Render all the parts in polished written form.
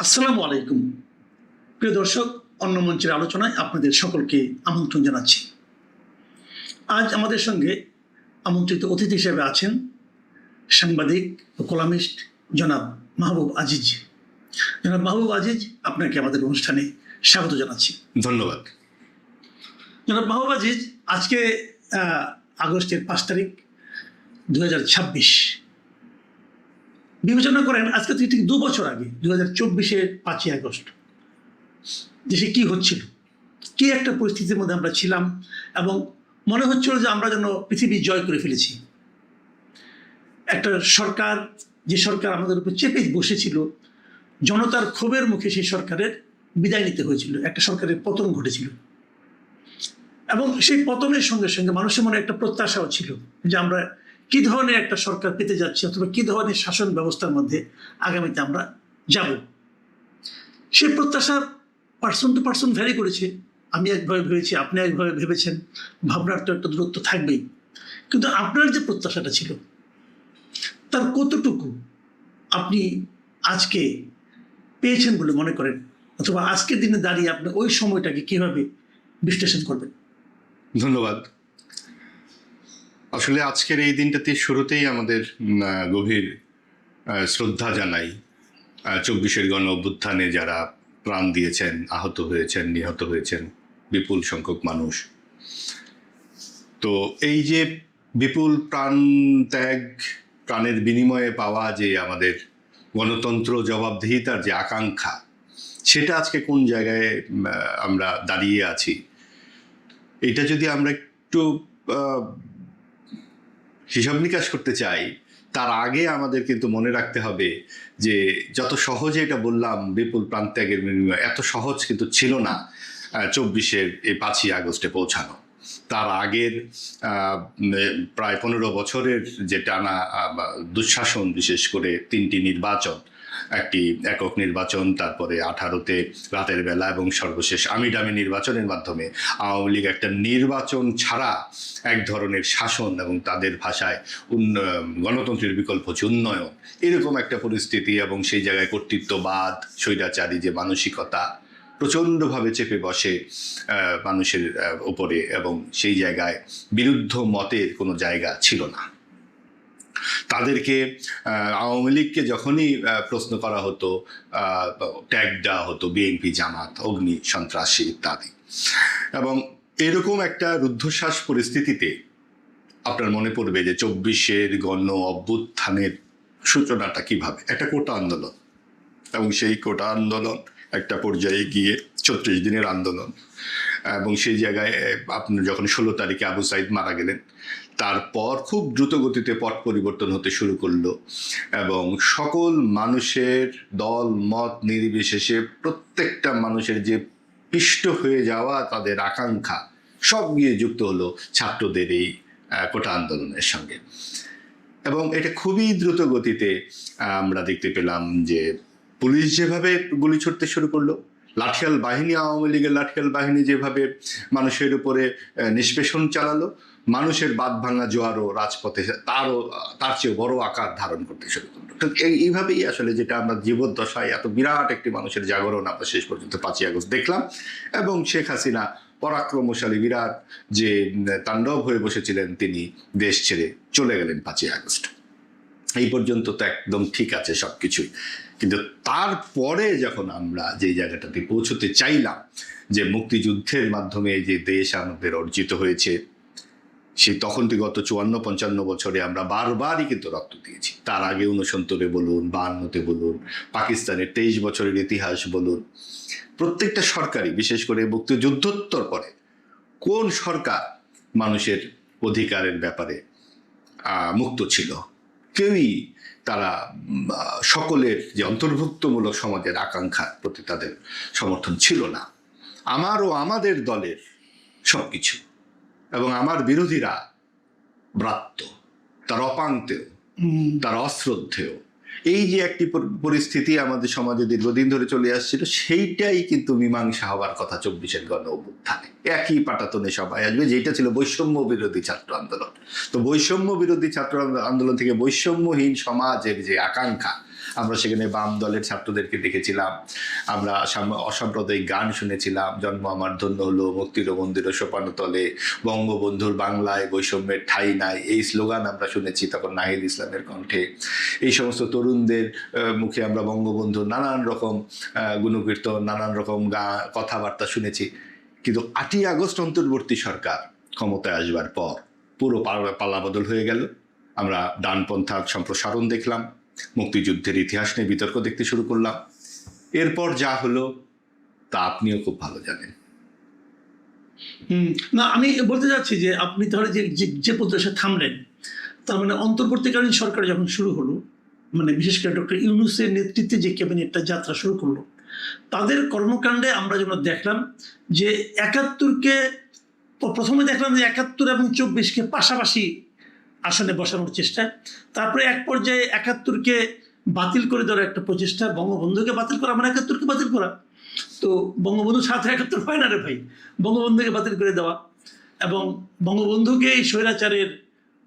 আসসালামু আলাইকুম। প্রিয় দর্শক, অন্য মঞ্চের আলোচনায় আপনাদের সকলকে আমন্ত্রণ জানাচ্ছি। আজ আমাদের সঙ্গে আমন্ত্রিত অতিথি হিসেবে আছেন সাংবাদিক ও কলামিস্ট জনাব মাহবুব আজিজ। জনাব মাহবুব আজিজ, আপনাকে আমাদের অনুষ্ঠানে স্বাগত জানাচ্ছি। ধন্যবাদ। জনাব মাহবুব আজিজ, আজকে আগস্টের 5 তারিখ 2026। বিবেচনা করেন আজকে থেকে ঠিক 2 বছর আগে 2024-এর 5ই আগস্ট দেশে কি হচ্ছিল, কি একটা পরিস্থিতির মধ্যে আমরা ছিলাম এবং মনে হচ্ছিল যে আমরা যেন পৃথিবী জয় করে ফেলেছি। একটা সরকার, যে সরকার আমাদের উপর চেপে বসেছিল, জনতার ক্ষোভের মুখে সেই সরকারের বিদায় নিতে হয়েছিল, একটা সরকারের পতন ঘটেছিল এবং সেই পতনের সঙ্গে সঙ্গে মানুষের মনে একটা প্রত্যাশাও ছিল যে আমরা কী ধরনের একটা সরকার পেতে যাচ্ছি অথবা কী ধরনের শাসন ব্যবস্থার মধ্যে আগামীতে আমরা যাব। সেই প্রত্যাশা পার্সন টু পার্সন ভ্যারি করেছে। আমি একভাবে ভেবেছি, আপনি একভাবে ভেবেছেন, ভাবনার তো একটা দূরত্ব থাকবেই। কিন্তু আপনার যে প্রত্যাশাটা ছিল তার কতটুকু আপনি আজকে পেয়েছেন বলে মনে করেন, অথবা আজকের দিনে দাঁড়িয়ে আপনি ওই সময়টাকে কীভাবে বিশ্লেষণ করবেন? ধন্যবাদ। আসলে আজকের এই দিনটাতে শুরুতেই আমাদের গভীর শ্রদ্ধা জানাই 24-এর গণ অভ্যুত্থানে যারা প্রাণ দিয়েছেন, আহত হয়েছেন, নিহত হয়েছেন বিপুল সংখ্যক মানুষ। তো এই যে বিপুল প্রাণ ত্যাগ, প্রাণের বিনিময়ে পাওয়া যে আমাদের গণতন্ত্র, জবাবদিহিতার যে আকাঙ্ক্ষা, সেটা আজকে কোন জায়গায় আমরা দাঁড়িয়ে আছি, এটা যদি আমরা একটু হিসাব নিকাশ করতে চাই, তার আগে আমাদের কিন্তু মনে রাখতে হবে যে যত সহজে এটা বললাম বিপুল প্রাণত্যাগের বিনিময়ে, এত সহজ কিন্তু ছিল না 24-এর এই 5ই আগস্টে পৌঁছানো। তার আগের প্রায় 15 বছরের যে টানা দুঃশাসন, বিশেষ করে 3টি নির্বাচন, একটি একক নির্বাচন, তারপরে 18-তে রাতের বেলা এবং সর্বশেষ আমিডামি নির্বাচনের মাধ্যমে আওয়ামী লীগ একটা নির্বাচন ছাড়া এক ধরনের শাসন এবং তাদের ভাষায় গণতন্ত্রের বিকল্প হচ্ছে উন্নয়ন, এরকম একটা পরিস্থিতি এবং সেই জায়গায় কর্তৃত্ববাদ, স্বৈরাচারী যে মানসিকতা প্রচণ্ডভাবে চেপে বসে মানুষের উপরে, এবং সেই জায়গায় বিরুদ্ধ মতের কোনো জায়গা ছিল না। তাদেরকে আওয়ামী লীগকে যখনই প্রশ্ন করা হতো, ট্যাগ দেওয়া হতো বিএনপি, জামাত, অগ্নি সন্ত্রাসী ইত্যাদি। এবং এরকম একটা রুদ্ধশ্বাস পরিস্থিতিতে আপনার মনে পড়বে যে 24-এর গণ অভ্যুত্থানের সূচনাটা কিভাবে, একটা কোটা আন্দোলন, এবং সেই কোটা আন্দোলন একটা পর্যায়ে গিয়ে 36 দিনের আন্দোলন, এবং সেই জায়গায় আপনি যখন 16 তারিখে আবু সাইদ মারা গেলেন, তারপর খুব দ্রুত গতিতে পট পরিবর্তন হতে শুরু করলো এবং সকল মানুষের দল মত নির্বিশেষে প্রত্যেকটা মানুষের যে পিষ্ট হয়ে যাওয়া তাদের আকাঙ্ক্ষা সব গিয়ে যুক্ত হলো ছাত্রদের এই কোটা আন্দোলনের সঙ্গে। এবং এটা খুবই দ্রুত গতিতে আমরা দেখতে পেলাম যে পুলিশ যেভাবে গুলি ছুটতে শুরু করলো, লাঠিয়াল বাহিনী, আওয়ামী লীগের লাঠিয়াল বাহিনী যেভাবে মানুষের উপরে নিষ্পেষণ চালালো, মানুষের বাঁধ ভাঙা জোয়ারও রাজপথে তার চেয়ে বড় আকার ধারণ করতে শুরু করলো। তো এইভাবেই আসলে যেটা আমরা জীবদ্দশায় এত বিরাট একটি মানুষের জাগরণ আমরা শেষ পর্যন্ত 5ই আগস্ট দেখলাম। এবং শেখ হাসিনা পরাক্রমশালী বিরাট যে তাণ্ডব হয়ে বসেছিলেন, তিনি দেশ ছেড়ে চলে গেলেন 5ই আগস্ট। এই পর্যন্ত তো একদম ঠিক আছে সব কিছুই, কিন্তু তারপরে যখন আমরা যে জায়গাটাতে পৌঁছতে চাইলাম, যে মুক্তিযুদ্ধের মাধ্যমে যে দেশ আমাদের অর্জিত হয়েছে, সেই তখন থেকে গত 54-55 বছরে আমরা বারবারই কিন্তু রক্ত দিয়েছি। তার আগে 69-এ বলুন, 52-তে বলুন, পাকিস্তানের 23 বছরের ইতিহাস বলুন, প্রত্যেকটা সরকারই, বিশেষ করে মুক্তিযুদ্ধোত্তর পরে কোন সরকার মানুষের অধিকারের ব্যাপারে মুক্ত ছিল? কেউই, তারা সকলের যে অন্তর্ভুক্তমূলক সমাজের আকাঙ্ক্ষার প্রতি তাদের সমর্থন ছিল না। আমারও, আমাদের দলের সবকিছু, এবং আমার বিরোধীরা ব্রাত্য, তার অপাঙ্ক্তেয়, তার অশ্রদ্ধেয়, এই যে একটি পরিস্থিতি আমাদের সমাজে দীর্ঘদিন ধরে চলে আসছিল, সেইটাই কিন্তু মীমাংসা হওয়ার কথা 24-এর গণ অভ্যুত্থানে। একই পাটাতনে সবাই আসবে, যেটা ছিল বৈষম্য বিরোধী ছাত্র আন্দোলন। তো বৈষম্য বিরোধী ছাত্র আন্দোলন থেকে বৈষম্যহীন সমাজের যে আকাঙ্ক্ষা, আমরা সেখানে বাম দলের ছাত্রদেরকে দেখেছিলাম, আমরা অসাম্প্রদায়িক গান শুনেছিলাম, জন্ম আমার ধন্য হলো, মুক্তির মন্দির সোপানতলে, বঙ্গবন্ধুর বাংলায় বৈষম্যের ঠাঁই নাই, এই স্লোগান আমরা শুনেছি তখন নাহিদ ইসলামের কণ্ঠে। এই সমস্ত তরুণদের মুখে আমরা বঙ্গবন্ধুর নানান রকম গুণকীর্তন, নানান রকম কথাবার্তা শুনেছি। কিন্তু 8ই আগস্ট অন্তর্বর্তী সরকার ক্ষমতায় আসবার পর পুরো পালাবদল হয়ে গেল। আমরা ডানপন্থার সম্প্রসারণ দেখলাম, মুক্তিযুদ্ধের ইতিহাস নিয়ে বিতর্ক দেখতে শুরু করলাম। এরপর যা হলো তা আপনিও খুব ভালো জানেন। না, আমি বলতে যাচ্ছি যে আপনি তাহলে যে প্রত্যাশা থামলেন, তার মানে অন্তর্বর্তীকালীন সরকার যখন শুরু হলো, মানে বিশেষ করে ডক্টর ইউনূসের নেতৃত্বে যে ক্যাবিনেটটা যাত্রা শুরু করলো, তাদের কর্মকাণ্ডে আমরা যেন দেখলাম যে 71কে প্রথমে দেখলাম যে 71 এবং 24কে পাশাপাশি আসনে বসানোর চেষ্টা, তারপরে এক পর্যায়ে 71কে বাতিল করে দেওয়ার একটা প্রচেষ্টা, বঙ্গবন্ধুকে বাতিল করা মানে 71কে বাতিল করা। তো বঙ্গবন্ধু ছাত্র 71 হয় না রে ভাই, বঙ্গবন্ধুকে বাতিল করে দেওয়া এবং বঙ্গবন্ধুকে এই স্বৈরাচারের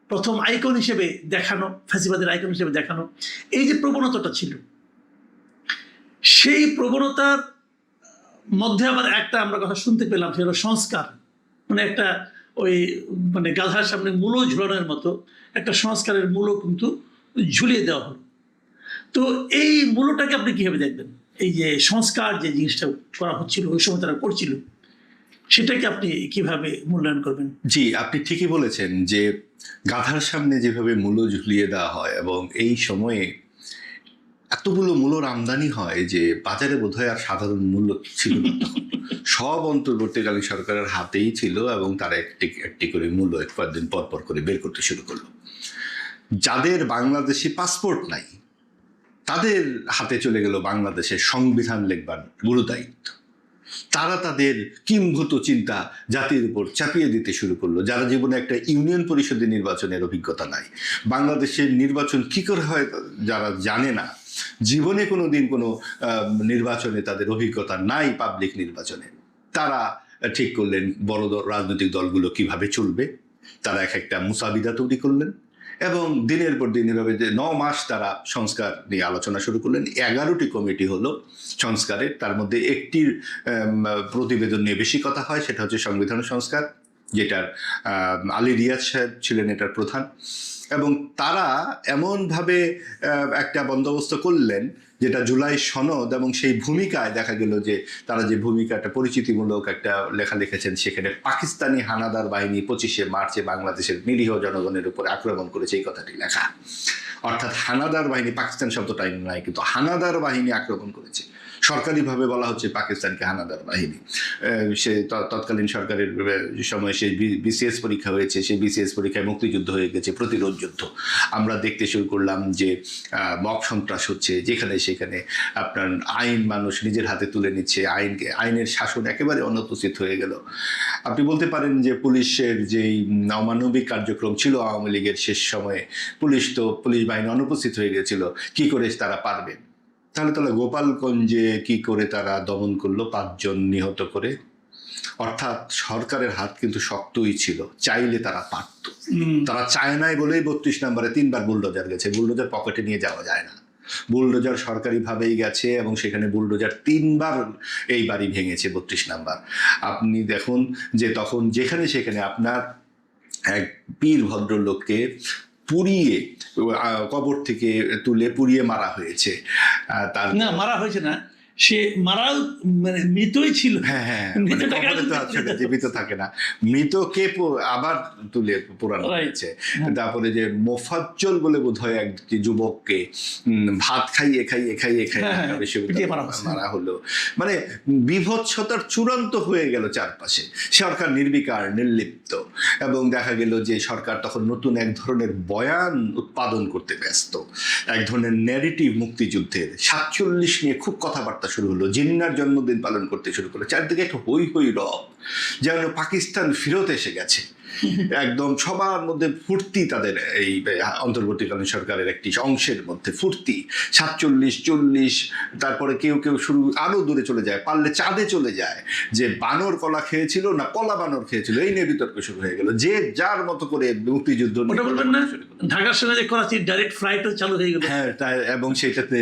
প্রথম আইকন হিসেবে দেখানো, ফ্যাসিবাদের আইকন হিসেবে দেখানো, এই যে প্রবণতাটা ছিল, সেই প্রবণতার মধ্যে আবার একটা আমরা কথা শুনতে পেলাম, সেটা হলো সংস্কার। মানে একটা ওই মানে গাধার সামনে মূলো ঝুলানোর মতো একটা সংস্কারের মূলও কিন্তু ঝুলিয়ে দেওয়া হলো। তো এই মূলটাকে আপনি কীভাবে দেখবেন? এই যে সংস্কার যে জিনিসটা করা হচ্ছিল ওই সময় তারা করছিল, সেটাকে আপনি কিভাবে মূল্যায়ন করবেন? জি, আপনি ঠিকই বলেছেন যে গাধার সামনে যেভাবে মূল্য ঝুলিয়ে দেওয়া হয়, এবং এই সময়ে এতগুলো মূল্যর আমদানি হয় যে বাজারে বোধহয় আর সাধারণ মূল্য ছিল না। সব অন্তর্বর্তীকালীন সরকারের হাতেই ছিল এবং তারা একটি একটি করে মূল্য কয়েকদিন পর পর করে বের করতে শুরু করলো। যাদের বাংলাদেশি পাসপোর্ট নাই তাদের হাতে চলে গেল বাংলাদেশের সংবিধান লিখবার গুরু দায়িত্ব। তারা তাদের কিংভূত চিন্তা জাতির উপর চাপিয়ে দিতে শুরু করলো, যারা জীবনে একটা ইউনিয়ন পরিষদের নির্বাচনের অভিজ্ঞতা নাই, বাংলাদেশের নির্বাচন কি করে হয় যারা জানে না, জীবনে কোনো দিন কোনো নির্বাচনে তাদের অভিজ্ঞতা নাই, পাবলিক নির্বাচনে, তারা ঠিক করলেন বড় রাজনৈতিক দলগুলো কিভাবে চলবে। তারা একটা মুসাবিদা তৈরি করলেন এবং দিনের পর দিন এভাবে যে 9 মাস তারা সংস্কার নিয়ে আলোচনা শুরু করলেন। 11টি কমিটি হলো সংস্কারের, তার মধ্যে একটির প্রতিবেদন নিয়ে বেশি কথা হয়, সেটা হচ্ছে সংবিধান সংস্কার, যেটার আলী রিয়াজ সাহেব ছিলেন এটার প্রধান। এবং তারা এমনভাবে একটা বন্দোবস্ত করলেন যেটা জুলাই সনদ, এবং সেই ভূমিকায় দেখা গেল যে তারা যে ভূমিকাটা পরিচিতিমূলক একটা লেখা লিখেছেন, সেখানে পাকিস্তানি হানাদার বাহিনী 25শে মার্চে বাংলাদেশের নিরীহ জনগণের উপর আক্রমণ করেছে, এই কথাটি লেখা। অর্থাৎ হানাদার বাহিনী, পাকিস্তান শব্দটা নাই, কিন্তু হানাদার বাহিনী আক্রমণ করেছে। সরকারিভাবে বলা হচ্ছে পাকিস্তানকে হানাদার বাহিনী। সে তৎকালীন সরকারের সময় সেই বিসিএস পরীক্ষা হয়েছে, সেই বিসিএস পরীক্ষায় মুক্তিযুদ্ধ হয়ে গেছে, প্রতিরোধ যুদ্ধ। আমরা দেখতে শুরু করলাম যে মব সন্ত্রাস হচ্ছে, যেখানে সেখানে আপনার আইন মানুষ নিজের হাতে তুলে নিচ্ছে, আইনের শাসন একেবারে অনুপস্থিত হয়ে গেল। আপনি বলতে পারেন যে পুলিশের যেই অমানবিক কার্যক্রম ছিল আওয়ামী লীগের শেষ সময়ে, পুলিশ বাহিনী অনুপস্থিত হয়ে গেছিল, কি করে তারা পারবে? তাহলে গোপালগঞ্জে কি করে তারা দমন করলো 5 জন নিহত করে। অর্থাৎ সরকারের হাত কিন্তু শক্তই ছিল, চাইলে তারা পারত। তারা চায় নাই বলেই 32 নম্বরে 3বার বুলডোজার গেছে। বুলডোজার পকেটে নিয়ে যাওয়া যায় না, বুলডোজার সরকারিভাবেই গেছে এবং সেখানে বুলডোজার 3বার এই বাড়ি ভেঙেছে 32 নাম্বার। আপনি দেখুন যে তখন যেখানে সেখানে আপনার এক বীর ভদ্রলোককে পুড়িয়ে কবর থেকে তুলে পুড়িয়ে মারা হয়েছে। তার না, মারা হয়েছে না, সে মারা মানে মৃতই ছিল। হ্যাঁ, জীবিত থাকে না, মৃতকে আবার তুলে পোড়ানো হয়েছে। তারপরে যে মোফাজ্জল বলে বোধ হয় একটি যুবককে ভাত খাইয়ে মারা হলো। মানে বিভৎসতার চূড়ান্ত হয়ে গেল চারপাশে। সরকার নির্বিকার, নির্লিপ্ত, এবং দেখা গেল যে সরকার তখন নতুন এক ধরনের বয়ান উৎপাদন করতে ব্যস্ত, এক ধরনের ন্যারেটিভ মুক্তিযুদ্ধের। 47 নিয়ে খুব কথাবার্তা শুরু হলো, জিন্নার জন্মদিন পালন করতে শুরু করলো, চারদিকে একটা হই হই রব, যেন পাকিস্তান ফেরত এসে গেছে। একদম সবার মধ্যে ফুর্তি, তাদের এই অন্তর্বর্তীকালীন সরকারের একটি অংশের মধ্যে ফুর্তি, 47-40, তারপরে কেউ কেউ শুরু আরো দূরে চলে যায়, পারলে চাঁদে চলে যায়, যে বানর কলা খেয়েছিল না কলা বানর খেয়েছিল, এই নিয়ে বিতর্ক শুরু হয়ে গেল, যে যার মতো করে মুক্তিযুদ্ধ নিয়ে ওটা বলবেন না, শুরু করলো। ঢাকার সঙ্গে যে করাচির ডাইরেক্ট ফ্লাইটও চালু হয়ে গেল। হ্যাঁ, এবং সেটাতে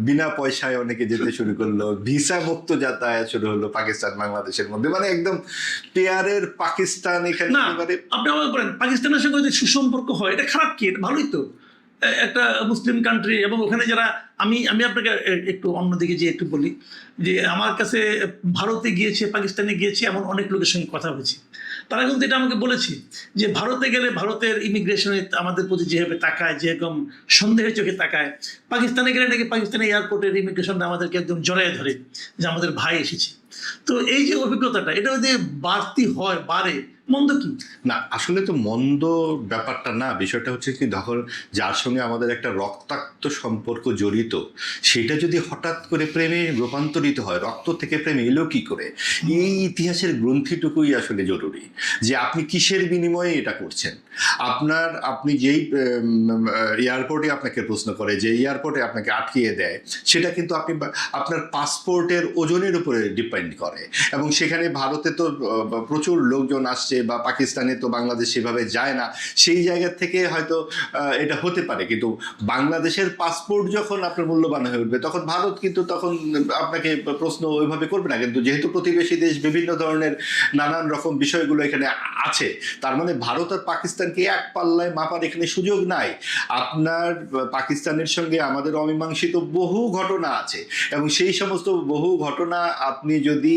বিনা পয়সায় অনেকে যেতে শুরু করলো, ভিসা মুক্ত যাতায়াত শুরু হলো পাকিস্তান বাংলাদেশের মধ্যে, মানে একদম পেয়ারের পাকিস্তান এখানে না, একেবারে। আপনি আমাকে বলেন পাকিস্তানের সঙ্গে যদি সুসম্পর্ক হয় এটা খারাপ কি? এটা ভালোই তো, একটা মুসলিম কান্ট্রি, এবং ওখানে যারা আমি আমি আপনাকে একটু অন্যদিকে যে একটু বলি যে আমার কাছে ভারতে গিয়েছে, পাকিস্তানে গিয়েছে এমন অনেক লোকের সঙ্গে কথা হয়েছে, তারা কিন্তু এটা আমাকে বলেছে যে ভারতে গেলে ভারতের ইমিগ্রেশনে আমাদের প্রতি যেভাবে তাকায়, যেরকম সন্দেহের চোখে তাকায়, পাকিস্তানে গেলে নাকি পাকিস্তানি এয়ারপোর্টের ইমিগ্রেশনটা আমাদেরকে একদম জড়ায় ধরে যে আমাদের ভাই এসেছে। তো এই যে অভিজ্ঞতাটা, এটা যদি বাড়তি হয়, বাড়ে, মন্দ কি? না, আসলে তো মন্দ ব্যাপারটা না, বিষয়টা হচ্ছে কি, যখন যার সঙ্গে আমাদের একটা রক্তাক্ত সম্পর্ক জড়িত, সেটা যদি হঠাৎ করে প্রেমে রূপান্তরিত হয়, রক্ত থেকে প্রেমে এলো কি করে, এই ইতিহাসের গ্রন্থিটুকুই আসলে জরুরি, যে আপনি কিসের বিনিময়ে এটা করছেন। আপনি যেই এয়ারপোর্টে আপনাকে প্রশ্ন করে, যে এয়ারপোর্টে আপনাকে আটকিয়ে দেয়, সেটা কিন্তু আপনার পাসপোর্টের ওজনের উপরে ডিপেন্ড করে, এবং সেখানে ভারতে তো প্রচুর লোকজন আসছে, বা পাকিস্তানে তো বাংলাদেশ সেভাবে যায় না, সেই জায়গা থেকে হয়তো এটা হতে পারে, কিন্তু বাংলাদেশের পাসপোর্ট যখন আপনার মূল্যবান হয়ে উঠবে, তখন ভারত কিন্তু তখন আপনাকে প্রশ্ন ওইভাবে করবে না। কিন্তু যেহেতু প্রতিবেশী দেশ, বিভিন্ন ধরনের নানান রকম বিষয়গুলো এখানে আছে, তার মানে ভারত আর পাকিস্তানকে এক পাল্লায় মাপার এখানে সুযোগ নাই। আপনার পাকিস্তানের সঙ্গে আমাদের অমীমাংসিত বহু ঘটনা আছে, এবং সেই সমস্ত বহু ঘটনা আপনি যদি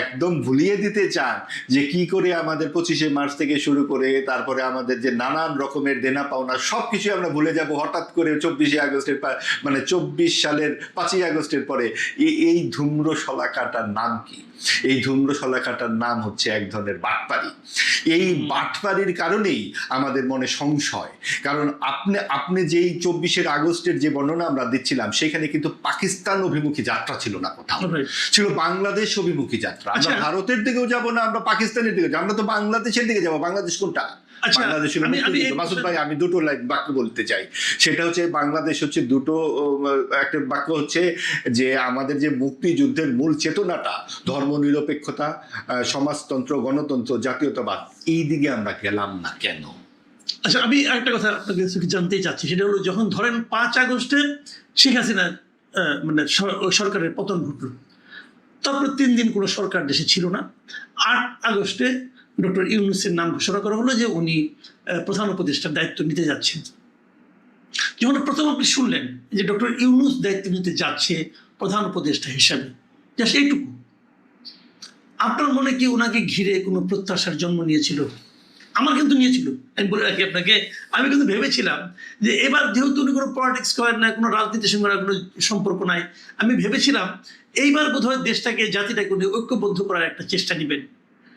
একদম ভুলিয়ে দিতে চান, যে কি করে আমাদের 25শে মার্চ থেকে শুরু করে তারপরে আমাদের যে নানান রকমের দেনা পাওনা সবকিছু আমরা ভুলে যাব হঠাৎ করে 24শে আগস্টের, মানে 24 সালের 5ই আগস্টের পরে, এই ধূম্র শলাকাটার নাম কি? এই ধূম্র শলাকাটার নাম হচ্ছে এক ধরনের বাটপারি। এই বাটপারির কারণেই আমাদের মনে সংশয়, কারণ আপনি যেই 24শে আগস্টের যে বর্ণনা আমরা দিচ্ছিলাম, সেখানে কিন্তু পাকিস্তান অভিমুখী যাত্রা ছিল না, কোথাও ছিল বাংলাদেশ অভিমুখী যাত্রা। আমরা ভারতের দিকেও যাব না, আমরা পাকিস্তানের দিকে যাব, আমরা তো বাংলাদেশের দিকে যাব। বাংলাদেশ কোনটা? বাংলাদেশের মাসুদ ভাই, আমি দুটো বাক্য বলতে চাই। সেটা হচ্ছে, বাংলাদেশ হচ্ছে দুটো, একটা বাক্য হচ্ছে যে আমাদের যে মুক্তিযুদ্ধের মূল চেতনাটা, ধর্মনিরপেক্ষতা, সমাজতন্ত্র, গণতন্ত্র, জাতীয়তাবাদ, এই দিকে আমরা গেলাম না কেন? আচ্ছা, আমি একটা কথা আপনাকে জানতেই চাচ্ছি, সেটা হলো যখন ধরেন 5 আগস্টে শেখ হাসিনার মানে সরকারের পতন ঘটল, তারপর 3 দিন কোনো সরকার দেশে ছিল না। 8 আগস্টে ডক্টর ইউনূসের নাম ঘোষণা করা হলো যে উনি প্রধান উপদেষ্টার দায়িত্ব নিতে যাচ্ছেন। যখন প্রথম আপনি শুনলেন যে ডক্টর ইউনূস দায়িত্ব নিতে যাচ্ছে প্রধান উপদেষ্টা হিসাবে, যা সেইটুকু, আপনার মনে কি ওনাকে ঘিরে কোনো প্রত্যাশার জন্ম নিয়েছিল? আমার কিন্তু নিয়েছিল, আমি বলে রাখি আপনাকে। আমি কিন্তু ভেবেছিলাম যে এবার যেহেতু উনি কোনো পলিটিক্স করেন না, কোনো রাজনীতির সঙ্গে কোনো সম্পর্ক নাই, আমি ভেবেছিলাম এইবার বোধহয় দেশটাকে, জাতিটাকে উনি ঐক্যবদ্ধ করার একটা চেষ্টা নেবেন।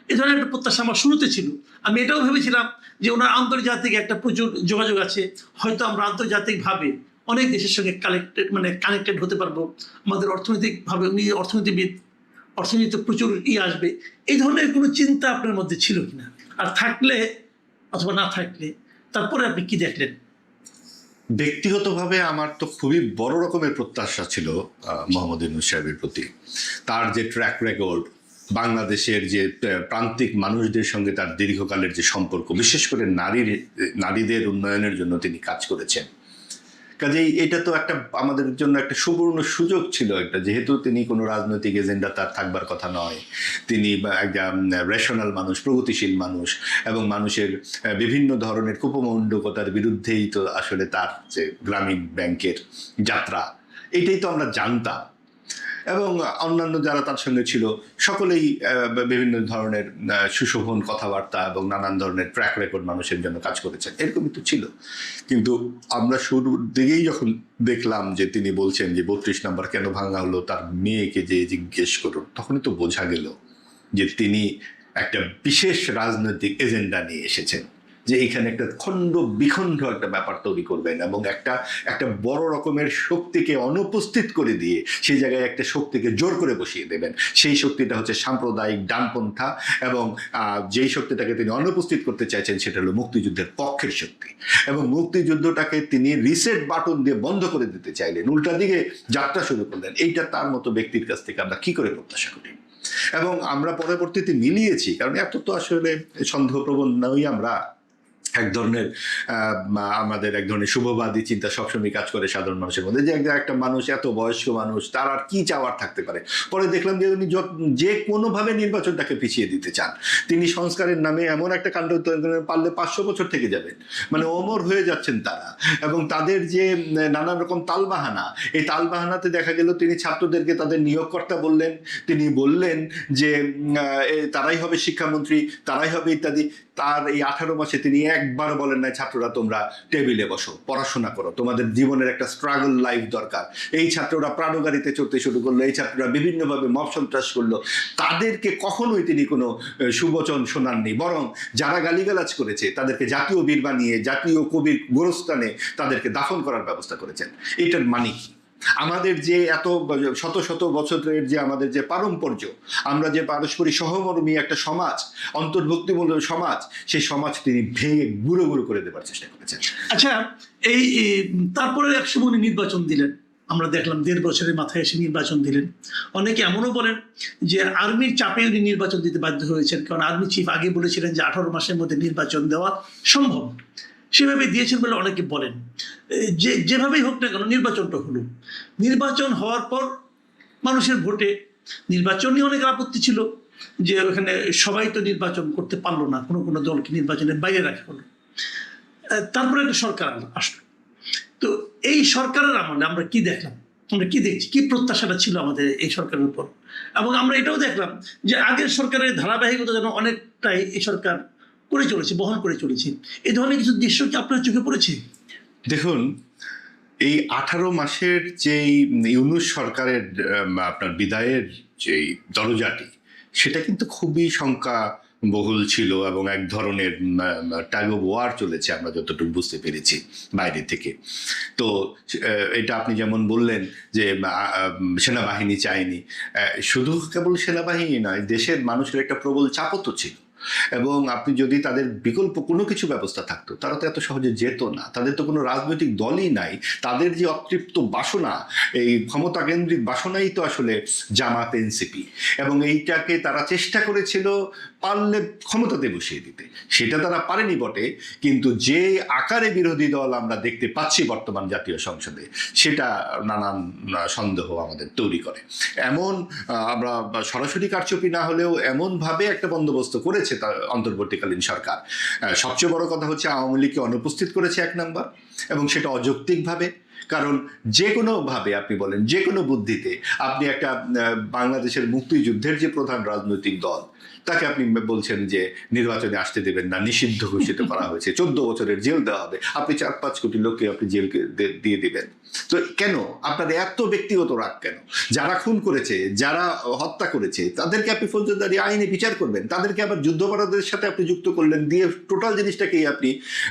এই ধরনের একটা প্রত্যাশা আমার শুরুতে ছিল। আমি এটাও ভেবেছিলাম যে ওনার আন্তর্জাতিক একটা প্রচুর যোগাযোগ আছে, হয়তো আমরা আন্তর্জাতিকভাবে অনেক দেশের সঙ্গে কানেক্টেড হতে পারবো, আমাদের অর্থনৈতিকভাবে, উনি অর্থনীতিবিদ, অর্থনীতিতে প্রচুর আসবে, এই ধরনের কোনো চিন্তা আপনার মধ্যে ছিল কিনা? আর থাকলে অথবা না থাকলে তারপরে আপনি কি দেখলেন? ব্যক্তিগতভাবে আমার তো খুবই বড় রকমের প্রত্যাশা ছিল মোহাম্মদ ইউনূস সাহেবের প্রতি। তার যে ট্র্যাক রেকর্ড, বাংলাদেশের যে প্রান্তিক মানুষদের সঙ্গে তার দীর্ঘকালের যে সম্পর্ক, বিশেষ করে নারীদের উন্নয়নের জন্য তিনি কাজ করেছেন, কাজেই এটা তো একটা আমাদের জন্য একটা সুবর্ণ সুযোগ ছিল একটা, যেহেতু তিনি কোনো রাজনৈতিক এজেন্ডা তার থাকবার কথা নয়, তিনি একজন রেশনাল মানুষ, প্রগতিশীল মানুষ, এবং মানুষের বিভিন্ন ধরনের কুপমণ্ডকতার বিরুদ্ধেই তো আসলে তার যে গ্রামীণ ব্যাংকের যাত্রা, এটাই তো আমরা জানতাম। এবং অন্যান্য যারা তার সঙ্গে ছিল সকলেই বিভিন্ন ধরনের সুশোভন কথাবার্তা এবং নানান ধরনের ট্র্যাক রেকর্ড মানুষের জন্য কাজ করেছেন, এরকমই তো ছিল। কিন্তু আমরা শুরুর দিকেই যখন দেখলাম যে তিনি বলছেন যে 32 নম্বর কেন ভাঙা হলো, তার মেয়েকে যে জিজ্ঞেস করুন, তখনই তো বোঝা গেল যে তিনি একটা বিশেষ রাজনৈতিক এজেন্ডা নিয়ে এসেছেন, যে এখানে একটা খণ্ড বিখণ্ড একটা ব্যাপার তৈরি করবেন এবং একটা একটা বড় রকমের শক্তিকে অনুপস্থিত করে দিয়ে সেই জায়গায় একটা শক্তিকে জোর করে বসিয়ে দেবেন। সেই শক্তিটা হচ্ছে সাম্প্রদায়িক ডানপন্থা, এবং যেই শক্তিটাকে তিনি অনুপস্থিত করতে চাইছেন সেটা হলো মুক্তিযুদ্ধের পক্ষের শক্তি, এবং মুক্তিযুদ্ধটাকে তিনি রিসেট বাটন দিয়ে বন্ধ করে দিতে চাইলেন, উল্টা দিকে যাত্রা শুরু করলেন। এইটা তার মতো ব্যক্তির কাছ থেকে আমরা কি করে প্রত্যাশা করি? এবং আমরা পরবর্তীতে মিলিয়েছি, কারণ এত তো আসলে সন্দেহপ্রবণ নই আমরা। এক ধরনের আমাদের এক ধরনের শুভবাদী চিন্তা সবসময় কাজ করে সাধারণ মানুষের মধ্যে, যে একটা মানুষ, এত বয়স্ক মানুষ, তার আর কি চাওয়ার থাকতে পারে। পরে দেখলাম যে উনি যে কোনোভাবে নির্বাচনটাকে পিছিয়ে দিতে চান। তিনি সংস্কারের নামে এমন একটা কাণ্ড পারলে 500 বছর থেকে যাবেন, মানে অমর হয়ে যাচ্ছেন তারা। এবং তাদের যে নানান রকম তালবাহানা, এই তালবাহানাতে দেখা গেল তিনি ছাত্রদেরকে তাদের নিয়োগকর্তা বললেন, তিনি বললেন যে তারাই হবে শিক্ষামন্ত্রী, তারাই হবে ইত্যাদি। তার এই 18 মাসে তিনি একবার বলেন নাই ছাত্ররা তোমরা টেবিলে বসো, পড়াশোনা করো, তোমাদের জীবনের একটা স্ট্রাগল লাইফ দরকার। এই ছাত্ররা প্রাণগাড়িতে চড়তে শুরু করলো, এই ছাত্ররা বিভিন্নভাবে মব সন্ত্রাস করলো, তাদেরকে কখনোই তিনি কোনো সুবচন শোনাননি। বরং যারা গালিগালাজ করেছে তাদেরকে জাতীয় বীর বানিয়ে জাতীয় কবির গোরস্থানে তাদেরকে দাফন করার ব্যবস্থা করেছেন। এটার মানে কি? আমাদের যে এত শত শত বছরের যে আমাদের যে পারম্পর্য, আমরা যে পারস্পরিক সহমর্মী একটা সমাজ, অন্তর্ভুক্তিমূলক সমাজ, সেই সমাজ তিনি ভেঙে গুঁড়ো গুঁড়ো করে দেবার চেষ্টা করেছেন। আচ্ছা, এই তারপরে একসময় উনি নির্বাচন দিলেন, আমরা দেখলাম 1.5 বছরের মাথায় এসে নির্বাচন দিলেন। অনেকে এমনও বলেন যে আর্মির চাপে উনি নির্বাচন দিতে বাধ্য হয়েছেন, কারণ আর্মি চিফ আগে বলেছিলেন যে 18 মাসের মধ্যে নির্বাচন দেওয়া সম্ভব। সেভাবে দিয়েছেন বলে অনেকে বলেন। যেভাবেই হোক না কেন নির্বাচনটা হলো। নির্বাচন হওয়ার পর মানুষের ভোটে, নির্বাচন নিয়ে অনেক আপত্তি ছিল যে ওখানে সবাই তো নির্বাচন করতে পারলো না, কোনো কোনো দলকে নির্বাচনের বাইরে রাখা হলো। তারপরে একটা সরকার আসলো। তো এই সরকারের আমলে আমরা কি দেখলাম, আমরা কি দেখছি, কি প্রত্যাশাটা ছিল আমাদের এই সরকারের উপর? এবং আমরা এটাও দেখলাম যে আগের সরকারের ধারাবাহিকতা যেন অনেকটাই এই সরকার করে চলেছে, বহন করে চলেছে। এই ধরনের কিছু দৃশ্য কি আপনার চোখে পড়েছে? দেখুন, এই 18 মাসের যেই ইউনূস সরকারের আপনার বিদায়ের যেই দরজাটি, সেটা কিন্তু খুবই শঙ্কা বহুল ছিল, এবং এক ধরনের ট্যাগ অফ ওয়ার চলেছে আমরা যতটুকু বুঝতে পেরেছি বাইরে থেকে। তো এটা আপনি যেমন বললেন যে সেনাবাহিনী চায়নি, শুধু কেবল সেনাবাহিনী নয়, দেশের মানুষের একটা প্রবল চাপও তো ছিল। এবং আপনি যদি তাদের বিকল্প কোনো কিছু ব্যবস্থা থাকতো, তারা তো এত সহজে যেত না। তাদের তো কোনো রাজনৈতিক দলই নাই। তাদের যে অতৃপ্ত বাসনা, এই ক্ষমতা কেন্দ্রিক বাসনাই তো আসলে জামাত, এনসিপি, এবং এইটাকে তারা চেষ্টা করেছিল পারলে ক্ষমতাতে বসিয়ে দিতে। সেটা তারা পারেনি বটে, কিন্তু যে আকারে বিরোধী দল আমরা দেখতে পাচ্ছি বর্তমান জাতীয় সংসদে, সেটা নানান সন্দেহ আমাদের তৈরি করে। এমন আমরা সরাসরি কারচুপি না হলেও এমনভাবে একটা বন্দোবস্ত করেছে তার অন্তর্বর্তীকালীন সরকার। সবচেয়ে বড় কথা হচ্ছে আওয়ামী লীগকে অনুপস্থিত করেছে 1 নাম্বার, এবং সেটা অযৌক্তিকভাবে। কারণ যে কোনোভাবে আপনি বলেন, যে কোনো বুদ্ধিতে আপনি একটা বাংলাদেশের মুক্তিযুদ্ধের যে প্রধান রাজনৈতিক দল, তাকে আপনি বলছেন যে নির্বাচনে আসতে দেবেন না, নিষিদ্ধ ঘোষিত করা হয়েছে, 14 বছরের জেল দেওয়া হবে, আপনি 4-5 কোটি লোককে আপনি জেলকে দিয়ে দিবেন। তো কেন আপনার এত ব্যক্তিগত রাগ কেন? যারা খুন করেছে, যারা হত্যা করেছে, তাদেরকে আপনি ফৌজদারি আইনে বিচার করবেন, তাদেরকে আবার যুদ্ধাপরাধের সাথে আপনি যুক্ত করলেন, দিয়ে টোটাল জিনিসটাকেই আপনি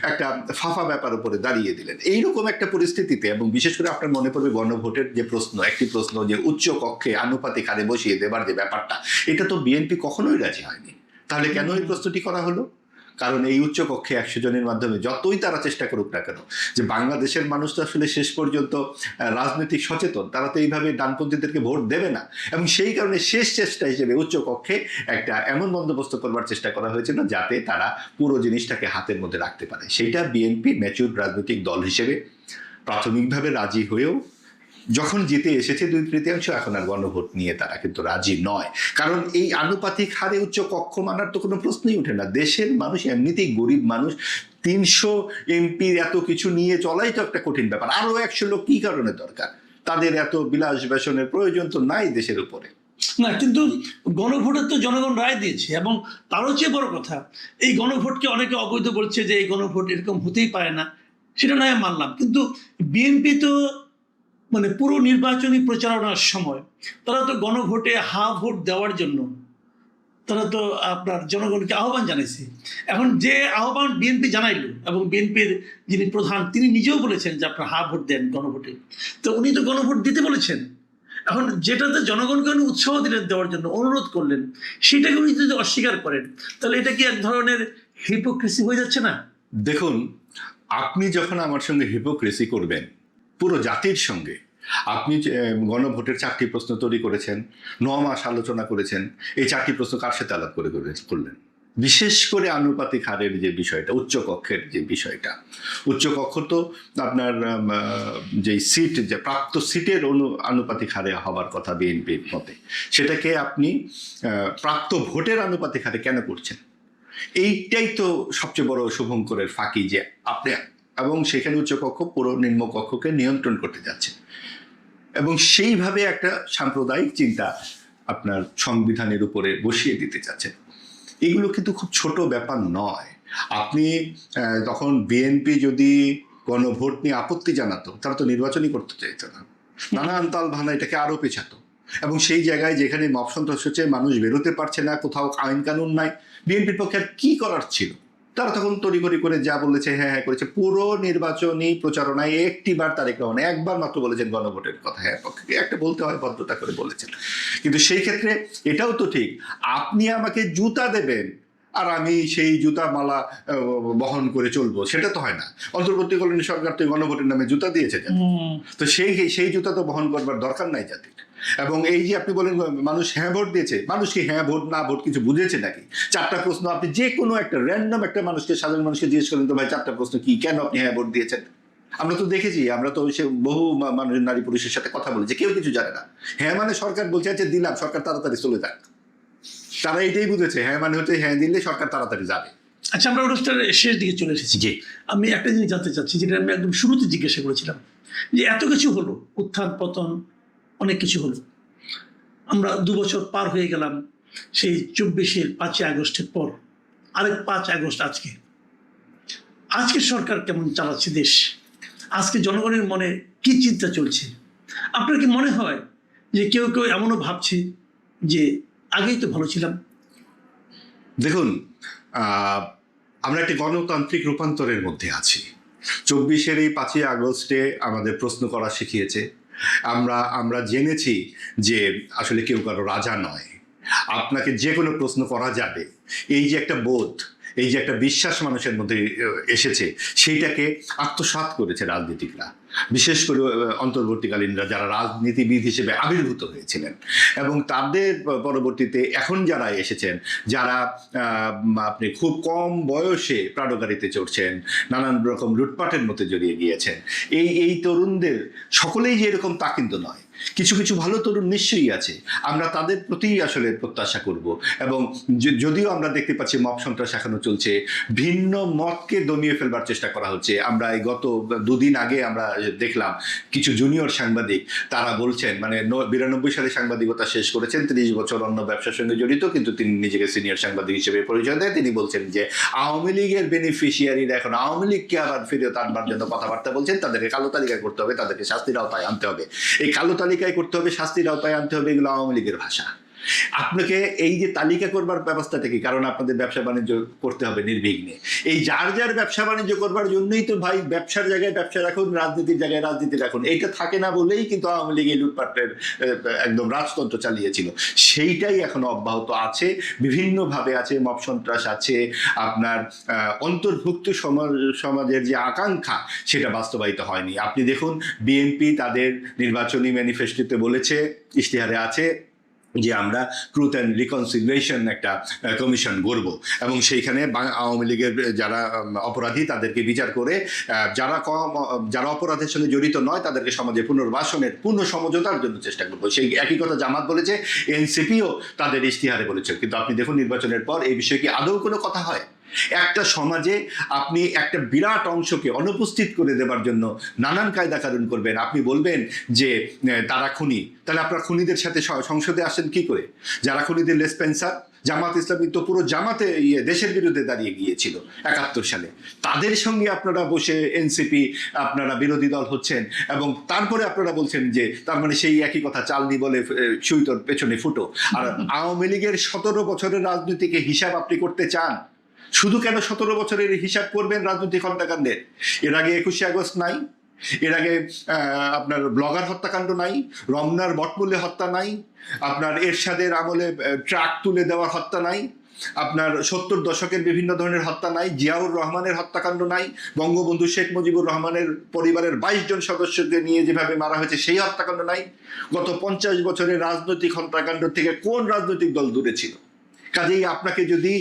একটা ফাফা ব্যাপার উপরে দাঁড়িয়ে দিলেন। এইরকম একটা পরিস্থিতিতে, এবং বিশেষ করে আপনার মনে পড়বে গণভোটের যে প্রশ্ন, একটি প্রশ্ন যে উচ্চ কক্ষে আনুপাতিক হারে বসিয়ে দেবার যে ব্যাপারটা, এটা তো বিএনপি কখনোই রাজি হয়নি। তাহলে কেন এই প্রশ্নটি করা হলো? কারণ এই উচ্চ কক্ষে 100 জনের মাধ্যমে যতই তারা চেষ্টা করুক না কেন, যে বাংলাদেশের মানুষ তো আসলে শেষ পর্যন্ত রাজনৈতিক সচেতন, তারা তো এইভাবে ডানপন্থীদেরকে ভোট দেবে না। এবং সেই কারণে শেষ চেষ্টা হিসেবে উচ্চ কক্ষে একটা এমন বন্দোবস্ত করবার চেষ্টা করা হয়েছিল যাতে তারা পুরো জিনিসটাকে হাতের মধ্যে রাখতে পারে। সেইটা বিএনপি ম্যাচিউর রাজনৈতিক দল হিসেবে প্রাথমিকভাবে রাজি হয়েও যখন জিতে এসেছে 2/3, এখন আর গণভোট নিয়ে তারা কিন্তু রাজি নয়। কারণ এই আনুপাতিক হারে উচ্চ কক্ষ মানার তো কোনো প্রশ্নই ওঠে না। দেশের মানুষ এমনিতেই গরিব মানুষ, 300 এমপির এত কিছু নিয়ে চলাই তো একটা কঠিন ব্যাপার। আরো 100 লোক কি কারণে দরকার? তাদের এত বিলাস বেসনের প্রয়োজন তো নাই দেশের উপরে। না, কিন্তু গণভোটের তো জনগণ রায় দিয়েছে, এবং তারও চেয়ে বড় কথা, এই গণভোটকে অনেকে অবৈধ বলছে যে এই গণভোট এরকম হতেই পারে না। সেটা নয় মানলাম, কিন্তু বিএনপি তো মানে পুরো নির্বাচনী প্রচারণার সময় তারা তো গণভোটে হা ভোট দেওয়ার জন্য তারা তো আপনার জনগণকে আহ্বান জানাইছে। এখন যে আহ্বান বিএনপি জানাইলো এবং বিএনপির যিনি প্রধান তিনি নিজেও বলেছেন যে আপনার হা ভোট দেন গণভোটে, তো উনি তো গণভোট দিতে বলেছেন। এখন যেটাতে জনগণকে উনি উৎসাহ দিলেন দেওয়ার জন্য, অনুরোধ করলেন, সেটাকে উনি যদি অস্বীকার করেন তাহলে এটা কি এক ধরনের হিপোক্রেসি হয়ে যাচ্ছে না? দেখুন, আপনি যখন আমার সঙ্গে হিপোক্রেসি করবেন পুরো জাতির সঙ্গে, আপনি গণভোটের 4টি প্রশ্ন তৈরি করেছেন, 9 মাস আলোচনা করেছেন, এই 4টি প্রশ্ন কার সাথে আলাপ করে করলেন? বিশেষ করে আনুপাতিক হারের যে বিষয়টা, উচ্চ কক্ষের যে বিষয়টা, উচ্চ কক্ষ তো আপনার যে সিট, যে প্রাপ্ত সিটের আনুপাতিক হারে হবার কথা বিএনপির মতে, সেটাকে আপনি প্রাপ্ত ভোটের আনুপাতিক হারে কেন করছেন? এইটাই তো সবচেয়ে বড় শুভঙ্করের ফাঁকি, যে আপনি এবং সেখানে উচ্চকক্ষ পুরো নিম্নকক্ষকে নিয়ন্ত্রণ করতে যাচ্ছে এবং সেইভাবে একটা সাম্প্রদায়িক চিন্তা আপনার সংবিধানের উপরে বসিয়ে দিতে চাচ্ছেন। এগুলো কিন্তু খুব ছোট ব্যাপার নয়। আপনি তখন বিএনপি যদি গণভোট নিয়ে আপত্তি জানাতো, তারা তো নির্বাচনই করতে চাইতো না, নানান তাল ভানা এটাকে আরো পেছাতো। এবং সেই জায়গায় যেখানে মব সন্ত্রাস হচ্ছে, মানুষ বেরোতে পারছে না, কোথাও আইন কানুন নাই, বিএনপির পক্ষে আর কি করার ছিল? তারা তখন তড়িঘড়ি করে যা বলেছে হ্যাঁ হ্যাঁ করেছে। পুরো নির্বাচনী প্রচারণায় একটিবার তারেক রহমান একবার মাত্র বলেছেন গণভোটের কথা, হ্যাঁ পক্ষে একটা বলতে হয়, ভদ্রতা করে বলেছেন। কিন্তু সেই ক্ষেত্রে এটাও তো ঠিক, আপনি আমাকে জুতা দেবেন আর আমি সেই জুতা মালা বহন করে চলবো, সেটা তো হয় না। অন্তর্বর্তীকালীন সরকার তো গণভোটের নামে জুতা দিয়েছে, তো সেই জুতা তো বহন করবার দরকার নাই জাতির। এবং এই যে আপনি বলেন মানুষ হ্যাঁ ভোট দিয়েছে, মানুষ কি হ্যাঁ ভোট না ভোট কিছু বুঝেছে নাকি? 4টা প্রশ্ন আপনি যে কোনো একটা র্যান্ডম একটা মানুষকে, সাধারণ মানুষকে জিজ্ঞেস করেন তো, ভাই 4টা প্রশ্ন কি, কেন আপনি হ্যাঁ ভোট দিয়েছেন? আমরা তো দেখেছি, আমরা তো সে বহু মানুষ, নারী পুরুষের সাথে কথা বলেছি, কেউ কিছু জানে না। হ্যাঁ মানে সরকার বলছে আছে দিলাম, সরকার তাড়াতাড়ি চলে যাক। তারা এটাই বুঝেছে, হ্যাঁ মানে হচ্ছে হ্যাঁ দিলে সরকার তাড়াতাড়ি যাবে। আচ্ছা, আমরা অনুষ্ঠানের শেষ দিকে চলে এসেছি। জি, আমি একটা জিনিস জানতে চাচ্ছি, যেটা আমি একদম শুরুতে জিজ্ঞাসা করেছিলাম, যে এত কিছু হলো, উত্থান পতন অনেক কিছু হলো, আমরা 2 বছর পার হয়ে গেলাম সেই 24-এর 5ই আগস্টের পর, আরেক 5 আগস্ট আজকে সরকার কেমন চালাচ্ছে দেশ, আজকে জনগণের মনে কি চিন্তা চলছে? আপনার কি মনে হয় যে কেউ কেউ এমনও ভাবছে যে আগেই তো ভালো ছিলাম? দেখুন, আমরা একটি গণতান্ত্রিক রূপান্তরের মধ্যে আছি। 24-এর এই 5ই আগস্টে আমাদের প্রশ্ন করা শিখিয়েছে। আমরা জেনেছি যে আসলে কেউ কারো রাজা নয়, আপনাকে যে কোনো প্রশ্ন করা যাবে। এই যে একটা বোধ, এই যে একটা বিশ্বাস মানুষের মধ্যে এসেছে, সেইটাকে আত্মসাৎ করেছে রাজনীতিকরা, বিশেষ করে অন্তর্বর্তীকালীনরা, যারা রাজনীতিবিদ হিসেবে আবির্ভূত হয়েছিলেন। এবং তাদের পরবর্তীতে এখন যারা এসেছেন, যারা আপনি খুব কম বয়সে প্রাণগাড়িতে চড়ছেন, নানান রকম লুটপাটের মধ্যে জড়িয়ে গিয়েছেন, এই তরুণদের সকলেই যে এরকম তা কিন্তু নয়। কিছু কিছু ভালো তরুণ নিশ্চয়ই আছে, আমরা তাদের প্রতি আসলে প্রত্যাশা করব। এবং যদিও আমরা দেখতে পাচ্ছি মব সন্ত্রাস এখনো চলছে, ভিন্ন মতকে দমিয়ে ফেলবার চেষ্টা করা হচ্ছে। আমরা এই গত 2 দিন আগে আমরা দেখলাম কিছু জুনিয়র সাংবাদিক, তারা বলছেন, মানে 92 সালে সাংবাদিকতা শেষ করেছেন, 30 বছর অন্য ব্যবসার সঙ্গে জড়িত, কিন্তু তিনি নিজেকে সিনিয়র সাংবাদিক হিসেবে পরিচয় দেয়। তিনি বলছেন যে আওয়ামী লীগের বেনিফিশিয়ারিরা এখন আওয়ামী লীগকে আবার ফিরে আনবার জন্য কথাবার্তা বলছেন, তাদেরকে কালো তালিকা করতে হবে, তাদেরকে শাস্তির আওতায় আনতে হবে। এই কালো তালিকায় করতে হবে, শাস্তির আওতায় আনতে হবে, এগুলো আওয়ামী লীগের ভাষা। আপনাকে এই যে তালিকা করবার ব্যবস্থাটা কি? কারণ আপনাদের ব্যবসা বাণিজ্য করতে হবে নির্বিঘ্নে। এই যার যার ব্যবসা বাণিজ্য করবার জন্যই তো ভাই, ব্যবসার জায়গায় ব্যবসা রাখুন, রাজনীতির জায়গায় রাজনীতি রাখুন। এইটা থাকে না বলেই কিন্তু আওয়ামী লীগ এই লুটপাটের একদম রাজতন্ত্র চালিয়েছিল। সেইটাই এখন অব্যাহত আছে, বিভিন্নভাবে আছে। মব সন্ত্রাস আছে, আপনার অন্তর্ভুক্ত সমাজের যে আকাঙ্ক্ষা, সেটা বাস্তবায়িত হয়নি। আপনি দেখুন, বিএনপি তাদের নির্বাচনী ম্যানিফেস্টোতে বলেছে, ইশতেহারে আছে, যে আমরা ট্রুথ অ্যান্ড রিকনসিলিয়েশন একটা কমিশন গড়ব, এবং সেইখানে আওয়ামী লীগের যারা অপরাধী তাদেরকে বিচার করে, যারা অপরাধের সঙ্গে জড়িত নয় তাদেরকে সমাজে পুনর্বাসনের, পূর্ণ সমঝোতার জন্য চেষ্টা করবো। সেই একই কথা জামাত বলেছে, এনসিপিও তাদের ইশতেহারে বলেছে। কিন্তু আপনি দেখুন, নির্বাচনের পর এই বিষয়ে কি আদৌ কোনো কথা হয়? একটা সমাজে আপনি একটা বিরাট অংশকে অনুপস্থিত করে দেবার জন্য নানান কায়দা কানুন করবেন। আপনি বলবেন যে তারা খুনি, তাহলে আপনার খুনিদের সাথে সংসদে আসেন কি করে? যারা খুনিদের লেসপেন্সার, জামাত ইসলামী তো পুরো জামাতে দেশের বিরুদ্ধে দাঁড়িয়ে গিয়েছিল 71 সালে। তাদের সঙ্গে আপনারা বসে এনসিপি আপনারা বিরোধী দল হচ্ছেন, এবং তারপরে আপনারা বলছেন যে তার মানে সেই একই কথা, চালনি বলে সুইতোর পেছনে ফুটো। আর আওয়ামী লীগের 17 বছরের রাজনীতিক হিসাব আপনি করতে চান? শুধু কেন 17 বছরের হিসাব করবেন রাজনৈতিক হত্যাকাণ্ডের? এর আগে 21শে আগস্ট নাই, এর আগে আপনার ব্লগার হত্যাকাণ্ড নাই, রমনার বটমূল্যে হত্যা নাই, আপনার এরশাদের আমলে ট্রাক তুলে দেওয়ার হত্যা নাই, আপনার 70 দশকের বিভিন্ন ধরনের হত্যা নাই, জিয়াউর রহমানের হত্যাকাণ্ড নাই, বঙ্গবন্ধু শেখ মুজিবুর রহমানের পরিবারের 22 জন সদস্যকে নিয়ে যেভাবে মারা হয়েছে সেই হত্যাকাণ্ড নাই। গত 50 বছরের রাজনৈতিক হত্যাকাণ্ড থেকে কোন রাজনৈতিক দল দূরে ছিল? কাজেই আপনাকে যদি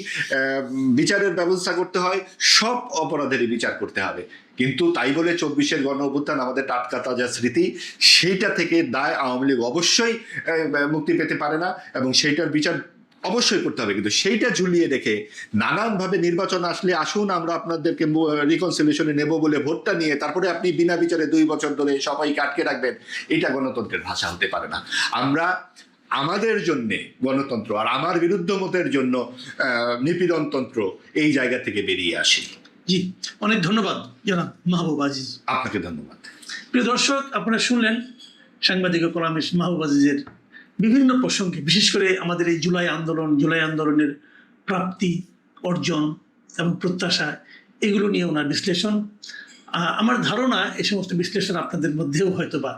বিচারের ব্যবস্থা করতে হয়, সব অপরাধেরই বিচার করতে হবে। কিন্তু তাই বলে 24-এর গণ অভ্যুত্থান আমাদের টাটকা তাজা স্মৃতি, সেইটা থেকে দায় আওয়ামী লীগ অবশ্যই মুক্তি পেতে পারে না, এবং সেইটার বিচার অবশ্যই করতে হবে। কিন্তু সেইটা ঝুলিয়ে রেখে নানানভাবে নির্বাচন আসলে আসুন আমরা আপনাদেরকে রিকনসিলিয়েশনে নেব বলে ভোটটা নিয়ে তারপরে আপনি বিনা বিচারে 2 বছর ধরে সবাইকে আটকে রাখবেন, এটা গণতন্ত্রের ভাষা হতে পারে না। আমরা আমাদের জন্য গণতন্ত্র আর আমার বিরুদ্ধ মতের জন্য নিপীড়নতন্ত্র, এই জায়গা থেকে বেরিয়ে আসি। জি, অনেক ধন্যবাদ জনাব মাহবুব আজিজ। আপনাকে ধন্যবাদ। প্রিয় দর্শক, আপনারা শুনলেন সাংবাদিক কলামিস্ট মাহবুব আজিজের বিভিন্ন প্রসঙ্গে, বিশেষ করে আমাদের এই জুলাই আন্দোলনের প্রাপ্তি, অর্জন এবং প্রত্যাশা, এগুলো নিয়ে ওনার বিশ্লেষণ। আমার ধারণা এই সমস্ত বিশ্লেষণ আপনাদের মধ্যেও হয়তোবা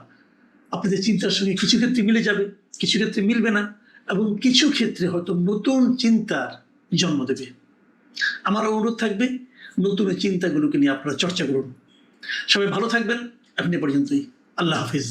আপনাদের চিন্তার সঙ্গে কিছু ক্ষেত্রে মিলে যাবে, কিছু ক্ষেত্রে মিলবে না, এবং কিছু ক্ষেত্রে হয়তো নতুন চিন্তার জন্ম দেবে। আমার অনুরোধ থাকবে, নতুন চিন্তাগুলোকে নিয়ে আপনারা চর্চা করুন। সবাই ভালো থাকবেন। এখন এ পর্যন্তই। আল্লাহ হাফিজ।